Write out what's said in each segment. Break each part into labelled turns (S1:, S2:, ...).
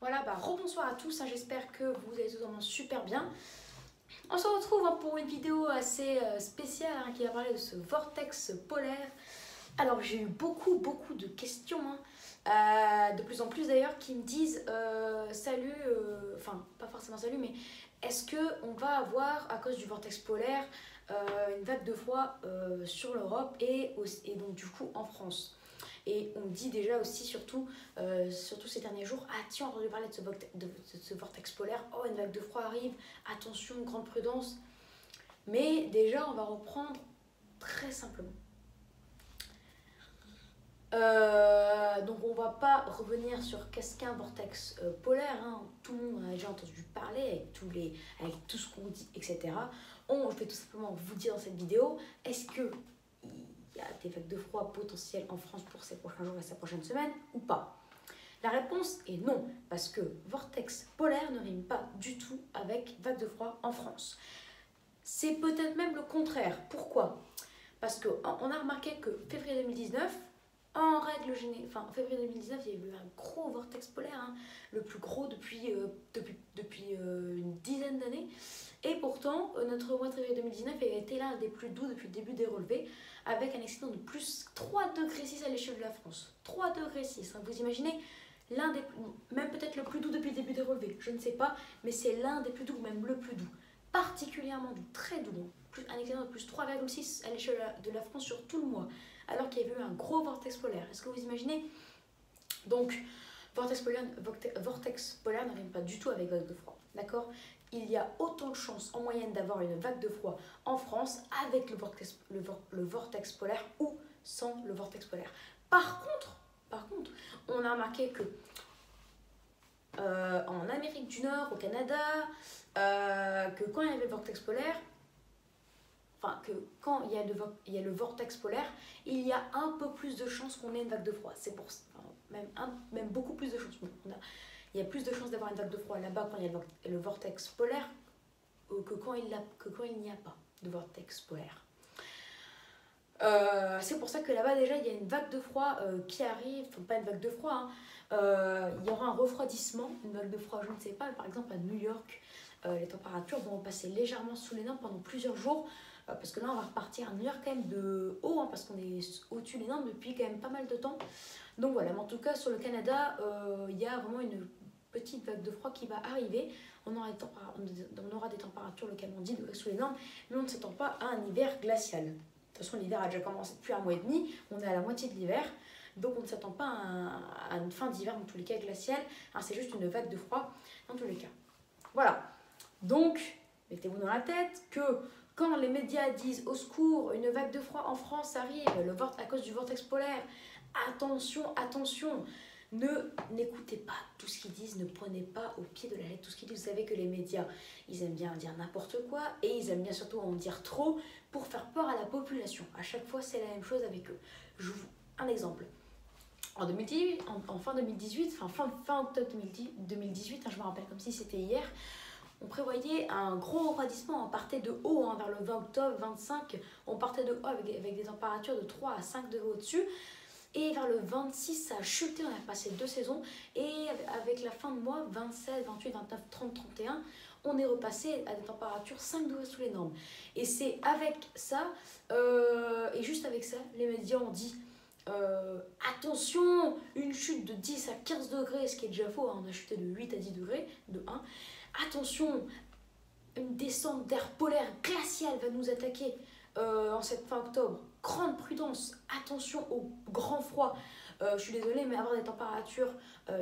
S1: Voilà, rebonsoir à tous, j'espère que vous allez tous vraiment super bien. On se retrouve pour une vidéo assez spéciale qui va parler de ce vortex polaire. Alors j'ai eu beaucoup de questions, de plus en plus d'ailleurs, qui me disent salut, enfin pas forcément salut, mais est-ce qu'on va avoir à cause du vortex polaire une vague de froid sur l'Europe et donc du coup en France. Et on me dit déjà aussi, surtout ces derniers jours, ah tiens, on a entendu parler de ce vortex polaire, oh une vague de froid arrive, attention, grande prudence. Mais déjà, on va reprendre très simplement. Donc on va pas revenir sur qu'est-ce qu'un vortex polaire, tout le monde en a déjà entendu parler avec tout ce qu'on dit, etc. Je vais tout simplement vous dire dans cette vidéo, est-ce que il y a des vagues de froid potentielles en France pour ces prochains jours et ces prochaines semaines ou pas? La réponse est non, parce que vortex polaire ne rime pas du tout avec vague de froid en France. C'est peut-être même le contraire. Pourquoi? Parce qu'on a remarqué que février 2019, en règle générale, en février 2019, il y a eu un gros vortex polaire, le plus gros depuis une dizaine d'années. Et pourtant, notre mois de février 2019 a été l'un des plus doux depuis le début des relevés, avec un excédent de plus 3,6 degrés à l'échelle de la France. 3,6 degrés, vous imaginez, même peut-être le plus doux depuis le début des relevés, je ne sais pas, mais c'est l'un des plus doux, même le plus doux. Particulièrement doux, très doux, un excédent de plus 3,6 à l'échelle de la France sur tout le mois, alors qu'il y avait eu un gros vortex polaire. Est-ce que vous imaginez? Donc, vortex polaire ne rime pas du tout avec vague de froid, d'accord? Il y a autant de chances en moyenne d'avoir une vague de froid en France avec le vortex polaire ou sans le vortex polaire. Par contre, on a remarqué que en Amérique du Nord, au Canada, que quand il y avait le vortex polaire, que quand il y a le vortex polaire, il y a un peu plus de chances qu'on ait une vague de froid. C'est pour même beaucoup plus de chances. Il y a plus de chances d'avoir une vague de froid là-bas quand il y a le vortex polaire que quand il n'y a pas de vortex polaire. C'est pour ça que là-bas déjà il y a une vague de froid qui arrive, enfin pas une vague de froid, il y aura un refroidissement, une vague de froid je ne sais pas, par exemple à New York, les températures vont passer légèrement sous les normes pendant plusieurs jours, parce que là on va repartir à New York quand même de haut, parce qu'on est au-dessus des normes depuis quand même pas mal de temps. Donc voilà, mais en tout cas sur le Canada, il y a vraiment une petite vague de froid qui va arriver. On aura des températures localement dites sous les normes, mais on ne s'attend pas à un hiver glacial. De toute façon, l'hiver a déjà commencé depuis un mois et demi, on est à la moitié de l'hiver, donc on ne s'attend pas à une fin d'hiver dans tous les cas glaciale, c'est juste une vague de froid dans tous les cas. Voilà, donc mettez-vous dans la tête que quand les médias disent au secours, une vague de froid en France arrive à cause du vortex polaire, attention, n'écoutez pas tout ce qu'ils disent, ne prenez pas au pied de la lettre tout ce qu'ils disent. Vous savez que les médias, ils aiment bien dire n'importe quoi et ils aiment bien surtout en dire trop pour faire peur à la population. À chaque fois, c'est la même chose avec eux. Un exemple. En 2018, en fin 2018, fin octobre 2018, je me rappelle comme si c'était hier, on prévoyait un gros refroidissement. On partait de haut, vers le 20 octobre, 25, on partait de haut avec des températures de 3 à 5 degrés au-dessus. Et vers le 26, ça a chuté, on a passé 2 saisons. Et avec la fin de mois, 27, 28, 29, 30, 31, on est repassé à des températures 5 degrés sous les normes. Et c'est avec ça, et juste avec ça, les médias ont dit attention, une chute de 10 à 15 degrés, ce qui est déjà faux, on a chuté de 8 à 10 degrés, de 1. Attention, une descente d'air polaire glacial va nous attaquer en cette fin octobre. Grande prudence, attention au grand froid. Je suis désolée, mais avoir des températures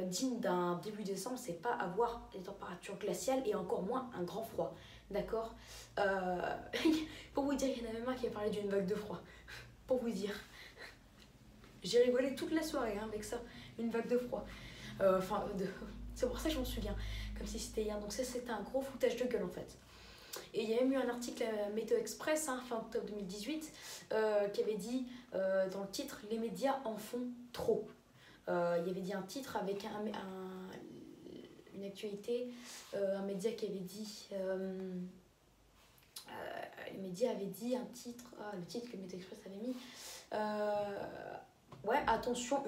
S1: dignes d'un début décembre, c'est pas avoir des températures glaciales et encore moins un grand froid. D'accord? Pour vous dire, il y en a même un qui a parlé d'une vague de froid. Pour vous dire. J'ai rigolé toute la soirée avec ça, une vague de froid. C'est pour ça que je m'en souviens, comme si c'était hier. Donc ça, c'était un gros foutage de gueule en fait. Et il y a même eu un article à Météo Express, fin octobre 2018, qui avait dit dans le titre « Les médias en font trop ». Il y avait dit un titre avec une actualité, un média qui avait dit... les médias avaient dit un titre, le titre que Météo Express avait mis, ouais, attention,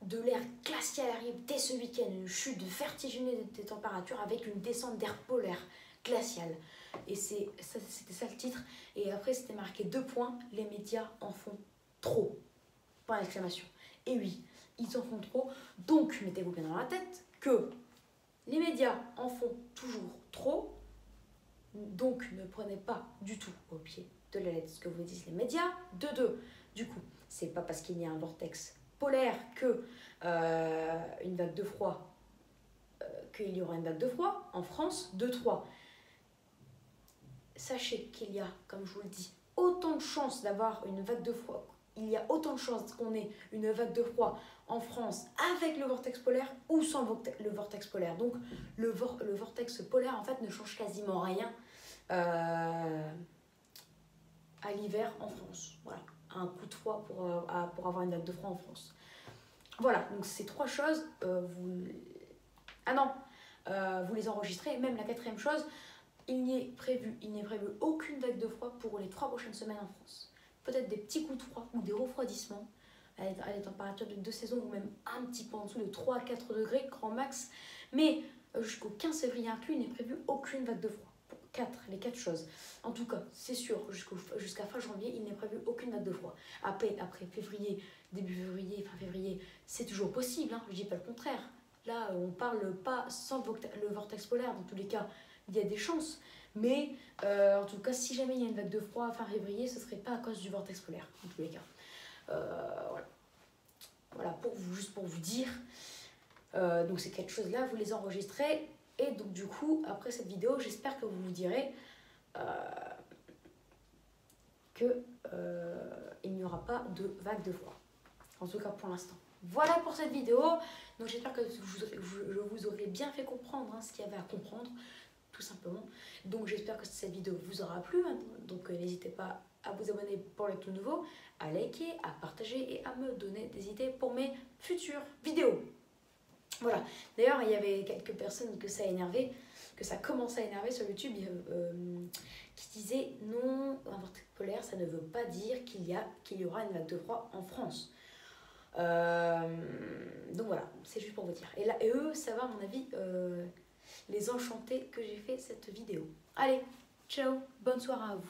S1: de l'air glacial arrive dès ce week-end, une chute vertigineuse des températures avec une descente d'air polaire glacial. Et c'était ça le titre. Et après, c'était marqué 2 points, les médias en font trop. Point d'exclamation. Et oui, ils en font trop. Donc, mettez-vous bien dans la tête que les médias en font toujours trop. Donc, ne prenez pas du tout au pied de la lettre ce que vous disent les médias. De deux, du coup, c'est pas parce qu'il y a un vortex polaire que une vague de froid, qu'il y aura une vague de froid en France. De trois, sachez qu'il y a, comme je vous le dis, autant de chances d'avoir une vague de froid. Il y a autant de chances qu'on ait une vague de froid en France avec le vortex polaire ou sans le vortex polaire. Donc le vortex polaire en fait ne change quasiment rien à l'hiver en France. Voilà, un coup de froid pour avoir une vague de froid en France. Voilà, donc ces 3 choses, vous les enregistrez. Même la 4e chose, il n'est prévu aucune vague de froid pour les 3 prochaines semaines en France. Peut-être des petits coups de froid ou des refroidissements à des températures de 2 saisons ou même un petit peu en dessous de 3 à 4 degrés, grand max. Mais jusqu'au 15 février inclus, il n'est prévu aucune vague de froid. Pour les 4 choses. En tout cas, c'est sûr, jusqu'à fin janvier, il n'est prévu aucune vague de froid. Après février, début février, fin février, c'est toujours possible, hein, je ne dis pas le contraire. Là, on parle pas sans le vortex polaire, dans tous les cas, il y a des chances. Mais en tout cas, si jamais il y a une vague de froid fin février, ce ne serait pas à cause du vortex polaire, en tous les cas. Voilà, juste pour vous dire. Donc ces 4 choses-là, vous les enregistrez. Et donc du coup, après cette vidéo, j'espère que vous vous direz qu'il n'y aura pas de vague de froid. En tout cas pour l'instant. Voilà pour cette vidéo. Donc j'espère que je vous aurai bien fait comprendre ce qu'il y avait à comprendre. Tout simplement. Donc j'espère que cette vidéo vous aura plu. Donc n'hésitez pas à vous abonner pour les tout nouveaux, à liker, à partager et à me donner des idées pour mes futures vidéos. Voilà. D'ailleurs, il y avait quelques personnes que ça commençait à énerver sur YouTube qui disaient non, un vortex polaire, ça ne veut pas dire qu'il y aura une vague de froid en France. Donc voilà, c'est juste pour vous dire. Et eux, ça va à mon avis les enchanter que j'ai fait cette vidéo. Allez, ciao, bonne soirée à vous.